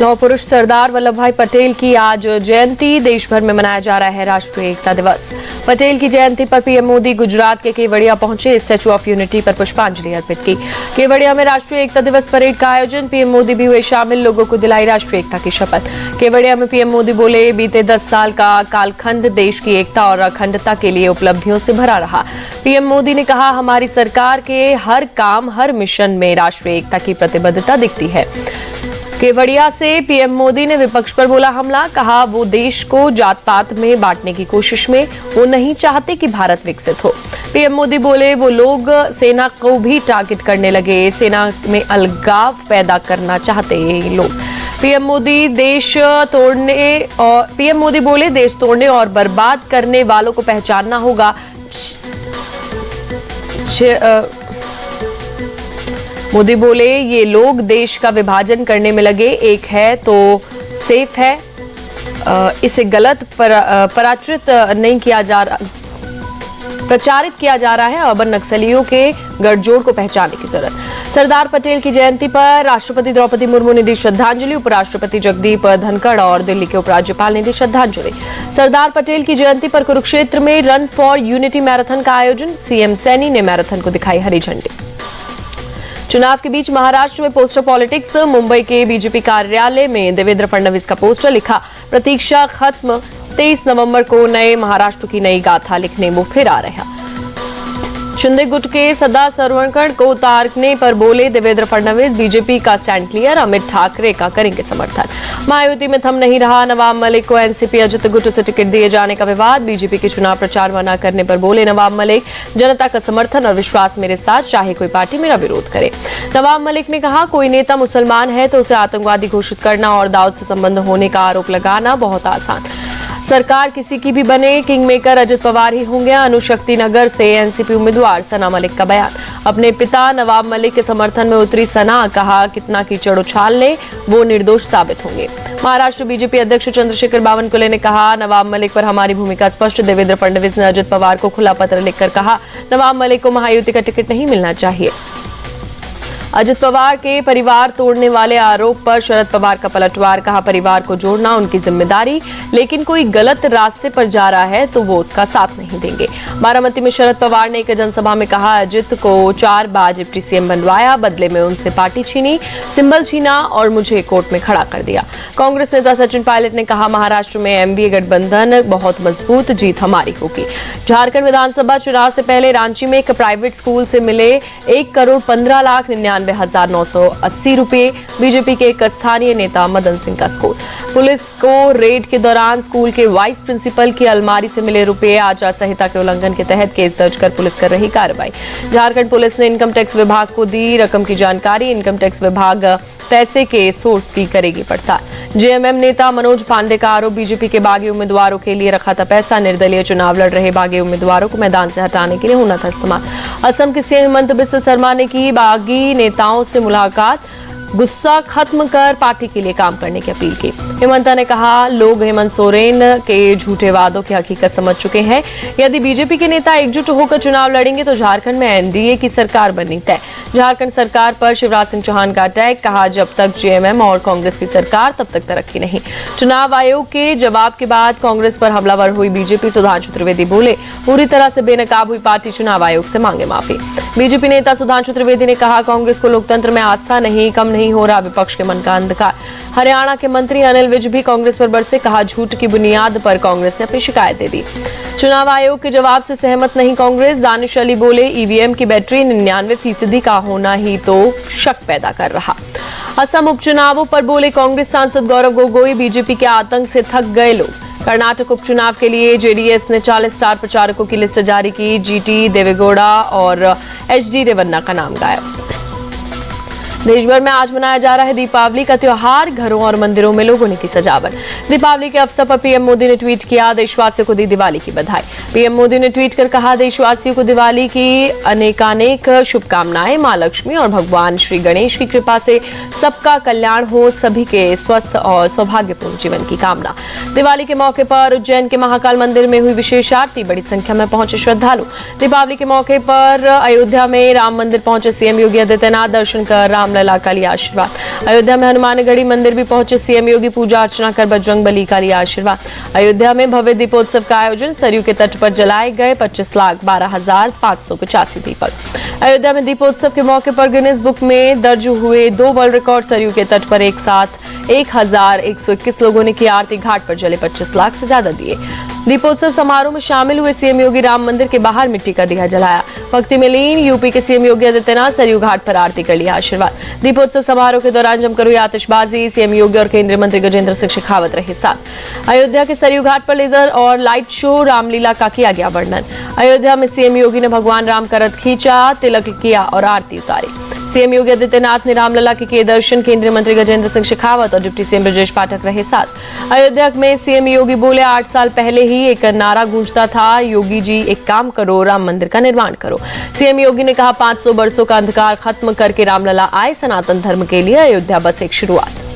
लौह पुरुष सरदार वल्लभ भाई पटेल की आज जयंती। देश भर में मनाया जा रहा है राष्ट्रीय एकता दिवस। पटेल की जयंती पर पीएम मोदी गुजरात के केवड़िया पहुंचे, स्टैच्यू ऑफ यूनिटी पर पुष्पांजलि अर्पित की। केवड़िया में राष्ट्रीय एकता दिवस परेड का आयोजन, पीएम मोदी भी हुए शामिल, लोगों को दिलाई राष्ट्रीय एकता की शपथ। केवड़िया में पीएम मोदी बोले, बीते 10 साल का कालखंड देश की एकता और अखंडता के लिए उपलब्धियों से भरा रहा। पीएम मोदी ने कहा, हमारी सरकार के हर काम, हर मिशन में राष्ट्रीय एकता की प्रतिबद्धता दिखती है। केवड़िया से पीएम मोदी ने विपक्ष पर बोला हमला, कहा वो देश को जात पात में बांटने की कोशिश में, वो नहीं चाहते कि भारत विकसित हो। पीएम मोदी बोले, वो लोग सेना को भी टारगेट करने लगे, सेना में अलगाव पैदा करना चाहते ये लोग। पीएम मोदी बोले, देश तोड़ने और बर्बाद करने वालों को पहचानना होगा। मोदी बोले, ये लोग देश का विभाजन करने में लगे, एक है तो सेफ है, इसे गलत प्रचारित किया जा रहा है। अर्बन नक्सलियों के गठजोड़ को पहचानने की जरूरत। सरदार पटेल की जयंती पर राष्ट्रपति द्रौपदी मुर्मू ने दी श्रद्धांजलि, उपराष्ट्रपति जगदीप धनखड़ और दिल्ली के उपराज्यपाल ने दी श्रद्धांजलि। सरदार पटेल की जयंती पर कुरुक्षेत्र में रन फॉर यूनिटी मैराथन का आयोजन, सीएम सैनी ने मैराथन को दिखाई हरी झंडी। चुनाव के बीच महाराष्ट्र में पोस्टर पॉलिटिक्स, मुंबई के बीजेपी कार्यालय में देवेंद्र फडणवीस का पोस्टर, लिखा प्रतीक्षा खत्म, 23 नवंबर को नए महाराष्ट्र की नई गाथा लिखने वो फिर आ रहा। शिंदे गुट के सदा सरवणकर को उतारने पर बोले देवेंद्र फडणवीस, बीजेपी का स्टैंड क्लियर, अमित ठाकरे का करेंगे समर्थन। महायुति में थम नहीं रहा नवाब मलिक को एनसीपी अजित गुट से टिकट दिए जाने का विवाद, बीजेपी के चुनाव प्रचार मना करने पर बोले नवाब मलिक, जनता का समर्थन और विश्वास मेरे साथ, चाहे कोई पार्टी मेरा विरोध करे। नवाब मलिक ने कहा, कोई नेता मुसलमान है तो उसे आतंकवादी घोषित करना और दाऊद से संबंध होने का आरोप लगाना बहुत आसान। सरकार किसी की भी बने, किंग मेकर अजित पवार ही होंगे। अनुशक्ति नगर से एनसीपी उम्मीदवार सना मलिक का बयान, अपने पिता नवाब मलिक के समर्थन में उतरी सना, कहा कितना कीचड़ उछाल ले वो निर्दोष साबित होंगे। महाराष्ट्र बीजेपी अध्यक्ष चंद्रशेखर बावनकुले ने कहा, नवाब मलिक पर हमारी भूमिका स्पष्ट। देवेंद्र फडणवीस ने अजित पवार को खुला पत्र लिखकर कहा, नवाब मलिक को महायुति का टिकट नहीं मिलना चाहिए। अजित पवार के परिवार तोड़ने वाले आरोप पर शरद पवार का पलटवार, कहा परिवार को जोड़ना उनकी जिम्मेदारी, लेकिन कोई गलत रास्ते पर जा रहा है तो वो उसका साथ नहीं देंगे। बारामती में शरद पवार ने एक जनसभा में कहा, अजित को 4 बार डिप्टी सीएम बनवाया, बदले में उनसे पार्टी छीनी, सिंबल छीना और मुझे कोर्ट में खड़ा कर दिया। कांग्रेस नेता सचिन पायलट ने कहा, महाराष्ट्र में एमवीए गठबंधन बहुत मजबूत, जीत हमारी होगी। झारखंड विधानसभा चुनाव से पहले रांची में एक प्राइवेट स्कूल से मिले 1,15,99,980 रुपए, बीजेपी के एक स्थानीय नेता मदन सिंह का स्कूल। पुलिस को रेड के दौरान स्कूल के वाइस प्रिंसिपल की अलमारी से मिले रुपए, आचार संहिता के उल्लंघन के तहत केस दर्ज कर पुलिस कर रही कार्रवाई। झारखंड पुलिस ने इनकम टैक्स विभाग को दी रकम की जानकारी, इनकम टैक्स विभाग पैसे के सोर्स की करेगी पड़ताल। जेएमएम नेता मनोज पांडे का आरोप, बीजेपी के बागी उम्मीदवारों के लिए रखा था पैसा, निर्दलीय चुनाव लड़ रहे बागी उम्मीदवारों को मैदान से हटाने के लिए होना था इस्तेमाल। असम के सीएम हेमंत बिस्वा शर्मा ने की बागी नेताओं से मुलाकात, गुस्सा खत्म कर पार्टी के लिए काम करने की अपील की। हेमंत ने कहा, लोग हेमंत सोरेन के झूठे वादों की हकीकत समझ चुके हैं। यदि बीजेपी के नेता एकजुट होकर चुनाव लड़ेंगे तो झारखंड में एनडीए की सरकार बननी तय। झारखंड सरकार पर शिवराज सिंह चौहान का अटैक, कहा जब तक जेएमएम और कांग्रेस की सरकार तब तक तरक्की नहीं। चुनाव आयोग के जवाब के बाद कांग्रेस पर हमलावर हुई बीजेपी, सुधांशु त्रिवेदी बोले, पूरी तरह से बेनकाब हुई पार्टी, चुनाव आयोग से मांगे माफी। बीजेपी नेता सुधांशु त्रिवेदी ने कहा, कांग्रेस को लोकतंत्र में आस्था नहीं, कम नहीं हो रहा विपक्ष के मन का अंधकार। हरियाणा के मंत्री अनिल विज भी कांग्रेस पर बरसे, कहा झूठ की बुनियाद पर कांग्रेस ने अपनी शिकायत दे दी। चुनाव आयोग के जवाब से सहमत नहीं कांग्रेस, दानिश अली बोले, ईवीएम की बैटरी 99% का होना ही तो शक पैदा कर रहा। असम उपचुनावों पर बोले कांग्रेस सांसद गौरव गोगोई, बीजेपी के आतंक से थक गए लोग। कर्नाटक उपचुनाव के लिए जेडीएस ने 40 स्टार प्रचारकों की लिस्ट जारी की, जीटी देवेगौड़ा और एचडी रेवन्ना का नाम गायब। देश भर में आज मनाया जा रहा है दीपावली का त्योहार, घरों और मंदिरों में लोगों ने की सजावट। दीपावली के अवसर पर पीएम मोदी ने ट्वीट किया, देशवासियों को दी दिवाली की बधाई। पीएम मोदी ने ट्वीट कर कहा, देशवासियों को दिवाली की अनेकानेक शुभकामनाएं। मां लक्ष्मी और भगवान श्री गणेश की कृपा से सबका कल्याण हो, सभी के स्वस्थ और सौभाग्यपूर्ण जीवन की कामना। दिवाली के मौके पर उज्जैन के महाकाल मंदिर में हुई विशेष आरती, बड़ी संख्या में पहुंचे श्रद्धालु। दीपावली के मौके पर अयोध्या में राम मंदिर पहुंचे सीएम योगी आदित्यनाथ, दर्शन कर रामलला का लिया आशीर्वाद। अयोध्या में हनुमानगढ़ी मंदिर भी पहुंचे सीएम योगी, पूजा अर्चना कर बजरंगबली का लिया आशीर्वाद। अयोध्या में भव्य दीपोत्सव का आयोजन, सरयू के तट पर जलाए गए 25,12,585 दीपक। अयोध्या में दीपोत्सव के मौके पर गिनीज बुक में दर्ज हुए 2 वर्ल्ड रिकॉर्ड। सरयू के तट पर एक साथ 1,121 लोगों ने की आरती, घाट पर जले 25 लाख से ज्यादा दिए। दीपोत्सव समारोह में शामिल हुए सीएम योगी राम मंदिर के बाहर मिट्टी का दिया जलाया। भक्ति में लीन यूपी के सीएम योगी आदित्यनाथ सरयू घाट पर आरती कर लिया आशीर्वाद। दीपोत्सव समारोह के दौरान जमकर हुई आतिशबाजी, सीएम योगी और केंद्रीय मंत्री गजेंद्र सिंह शेखावत रहे साथ। अयोध्या के सरयू घाट पर लेजर और लाइट शो, रामलीला का किया गया वर्णन। अयोध्या में सीएम योगी ने भगवान राम का रथ खींचा, तिलक किया और आरती उतारी। सीएम योगी आदित्यनाथ ने रामलला के किए दर्शन, केंद्रीय मंत्री गजेंद्र सिंह शेखावत और डिप्टी सीएम ब्रजेश पाठक रहे साथ। अयोध्या में सीएम योगी बोले, 8 साल पहले ही एक नारा गूंजता था, योगी जी एक काम करो, राम मंदिर का निर्माण करो। सीएम योगी ने कहा, 500 बरसों का अंधकार खत्म करके रामलला आए, सनातन धर्म के लिए अयोध्या बस एक शुरुआत।